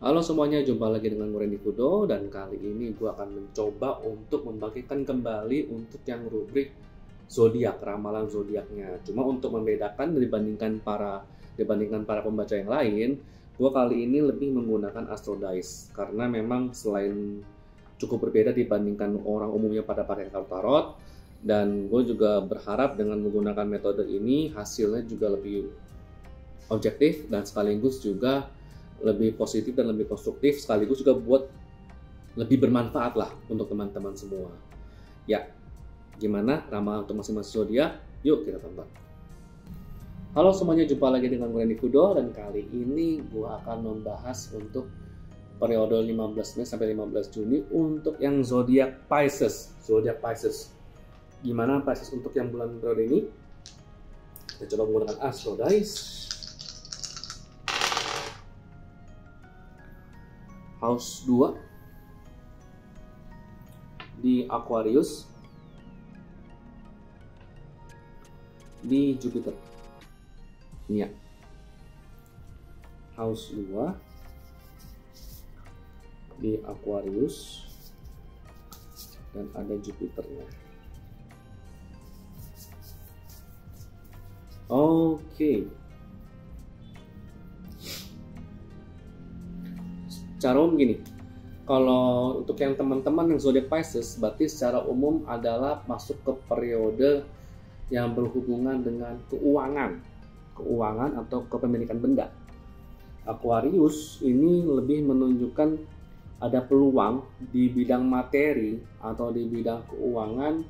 Halo semuanya, jumpa lagi dengan gue Randy Fudo, dan kali ini gue akan mencoba untuk membagikan kembali untuk yang rubrik zodiak, ramalan zodiaknya. Cuma untuk membedakan dibandingkan para pembaca yang lain, gue kali ini lebih menggunakan Astro Dice karena memang selain cukup berbeda dibandingkan orang umumnya pada pakai kartu tarot, dan gue juga berharap dengan menggunakan metode ini hasilnya juga lebih objektif dan sekaligus juga lebih positif dan lebih konstruktif, sekaligus juga buat lebih bermanfaat lah untuk teman-teman semua. Ya, gimana ramalan untuk masing-masing zodiak? Yuk kita tonton. Halo semuanya, jumpa lagi dengan gue Randy Fudo, dan kali ini gue akan membahas untuk periode 15 Mei sampai 15 Juni untuk yang zodiak Pisces. Zodiak Pisces. Gimana Pisces untuk yang bulan periode ini? Kita coba menggunakan Astro Dice. House 2 di Aquarius, di Jupiter. Ini ya, House 2 di Aquarius dan ada Jupiternya. Oke. Secara umum gini, kalau untuk yang teman-teman yang zodiak Pisces, berarti secara umum adalah masuk ke periode yang berhubungan dengan keuangan atau kepemilikan benda. Aquarius ini lebih menunjukkan ada peluang di bidang materi atau di bidang keuangan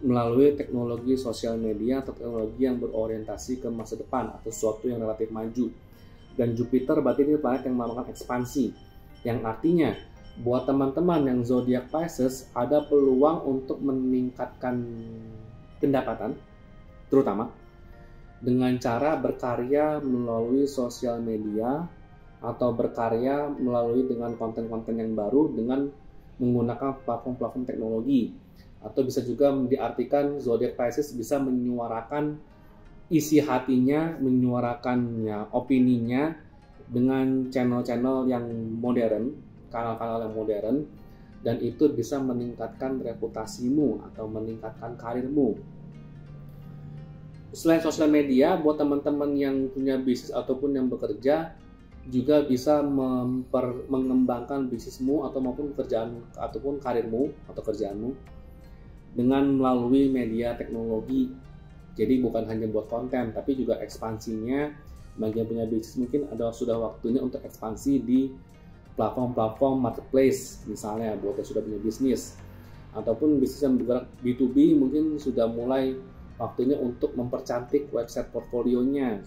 melalui teknologi sosial media atau teknologi yang berorientasi ke masa depan atau sesuatu yang relatif maju. Dan Jupiter berarti ini planet yang melakukan ekspansi, yang artinya buat teman-teman yang zodiak Pisces ada peluang untuk meningkatkan pendapatan, terutama dengan cara berkarya melalui sosial media atau berkarya melalui dengan konten-konten yang baru dengan menggunakan platform-platform teknologi. Atau bisa juga diartikan zodiak Pisces bisa menyuarakan isi hatinya, menyuarakannya, opininya dengan channel-channel yang modern, kanal-kanal yang modern, dan itu bisa meningkatkan reputasimu atau meningkatkan karirmu. Selain sosial media, buat teman-teman yang punya bisnis ataupun yang bekerja juga bisa mengembangkan bisnismu atau maupun pekerjaan ataupun karirmu atau kerjaanmu dengan melalui media teknologi. Jadi bukan hanya buat konten, tapi juga ekspansinya. Bagi yang punya bisnis mungkin sudah waktunya untuk ekspansi di platform-platform marketplace, misalnya buat yang sudah punya bisnis, ataupun bisnis yang bergerak B2B mungkin sudah mulai waktunya untuk mempercantik website portfolionya,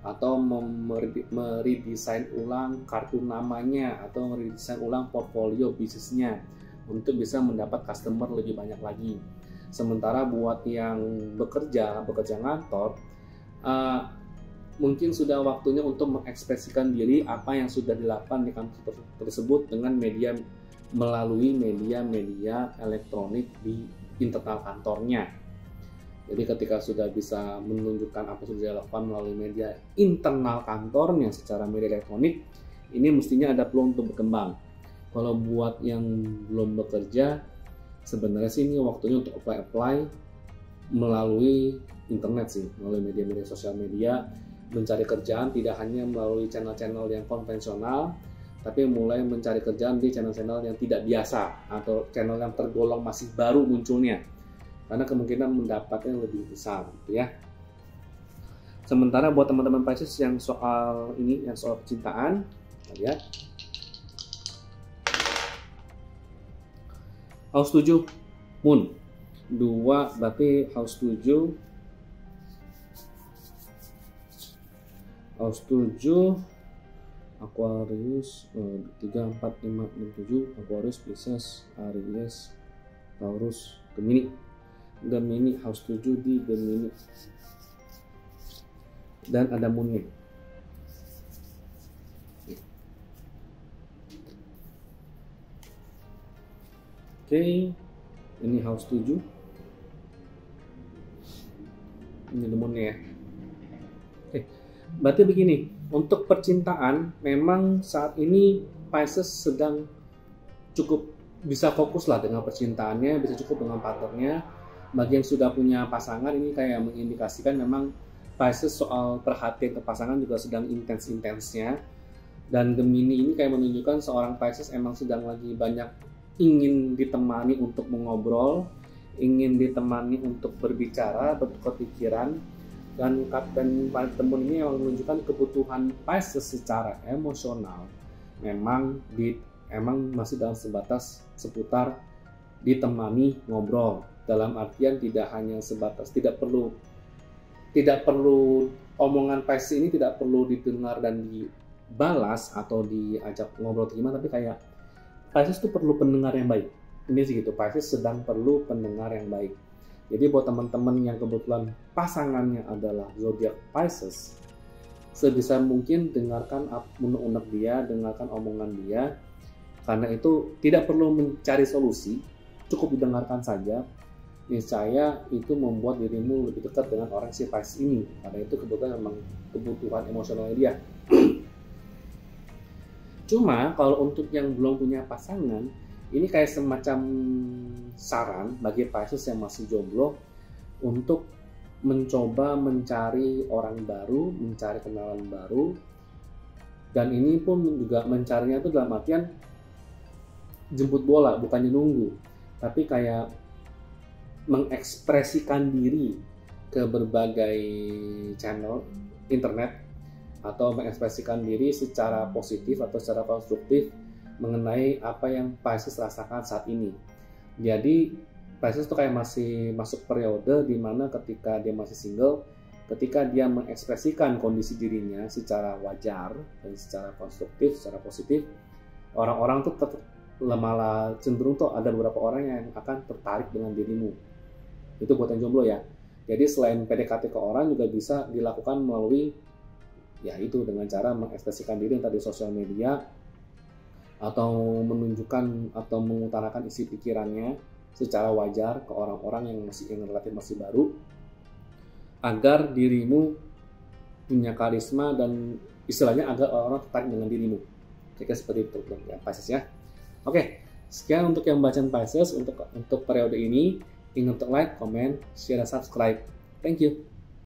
atau meredesain ulang kartu namanya, atau meredesain ulang portfolio bisnisnya untuk bisa mendapat customer lebih banyak lagi. Sementara buat yang bekerja ngantor, mungkin sudah waktunya untuk mengekspresikan diri apa yang sudah dilakukan di kantor tersebut dengan melalui media elektronik di internal kantornya. Jadi ketika sudah bisa menunjukkan apa yang sudah dilakukan melalui media internal kantornya secara media elektronik, ini mestinya ada peluang untuk berkembang. Kalau buat yang belum bekerja, sebenarnya sih ini waktunya untuk apply melalui internet sih, melalui media-media sosial media, mencari kerjaan tidak hanya melalui channel-channel yang konvensional, tapi mulai mencari kerjaan di channel-channel yang tidak biasa atau channel yang tergolong masih baru munculnya, karena kemungkinan mendapatnya lebih besar gitu ya. Sementara buat teman-teman Pisces yang soal percintaan, lihat House 7 Moon 2 berarti House 7 Aquarius 3, 4, 5, 6, 7 Aquarius, Pisces, Aries, Taurus, Gemini House 7 di Gemini, dan ada Moonnya. Oke, ini House 7, ini Moonnya ya. Oke, berarti begini, Untuk percintaan, memang saat ini Pisces sedang cukup bisa fokus lah dengan percintaannya, bisa cukup dengan partnernya. Bagi yang sudah punya pasangan, ini kayak mengindikasikan memang Pisces soal perhatian ke pasangan juga sedang intens-intensnya. Dan Gemini ini kayak menunjukkan seorang Pisces emang sedang lagi banyak ingin ditemani untuk mengobrol, ingin ditemani untuk berbicara, bertukar pikiran. Dan temen ini yang menunjukkan kebutuhan Pisces secara emosional emang masih dalam sebatas seputar ditemani ngobrol, dalam artian tidak hanya sebatas tidak perlu omongan Pisces ini tidak perlu didengar dan dibalas atau diajak ngobrol atau gimana, tapi kayak Pisces itu perlu pendengar yang baik. Ini sih gitu, Pisces sedang perlu pendengar yang baik. Jadi buat teman-teman yang kebetulan pasangannya adalah zodiak Pisces, sebisa mungkin dengarkan unek-unek dia, dengarkan omongan dia. Karena itu tidak perlu mencari solusi, cukup didengarkan saja. Niscaya itu membuat dirimu lebih dekat dengan orang si Pisces ini. Karena itu kebetulan memang kebutuhan emosionalnya dia. Cuma kalau untuk yang belum punya pasangan, ini kayak semacam saran bagi Pisces yang masih jomblo untuk mencoba mencari orang baru, mencari kenalan baru. Dan ini pun juga mencarinya itu dalam artian jemput bola, bukannya nunggu, tapi kayak mengekspresikan diri ke berbagai channel internet atau mengekspresikan diri secara positif atau secara konstruktif mengenai apa yang Pisces rasakan saat ini. Jadi Pisces itu kayak masih masuk periode di mana ketika dia masih single, ketika dia mengekspresikan kondisi dirinya secara wajar dan secara konstruktif, secara positif, orang-orang tuh malah cenderung tuh ada beberapa orang yang akan tertarik dengan dirimu. Itu buat yang jomblo ya. Jadi selain PDKT ke orang juga bisa dilakukan melalui ya itu dengan cara mengekspresikan diri entah di sosial media atau menunjukkan atau mengutarakan isi pikirannya secara wajar ke orang-orang yang relatif masih baru, agar dirimu punya karisma dan istilahnya agar orang tertarik dengan dirimu. Kira-kira seperti itu ya Pisces ya. Oke, sekian untuk yang bacaan Pisces untuk periode ini. Ingat untuk like, comment, share, dan subscribe. Thank you.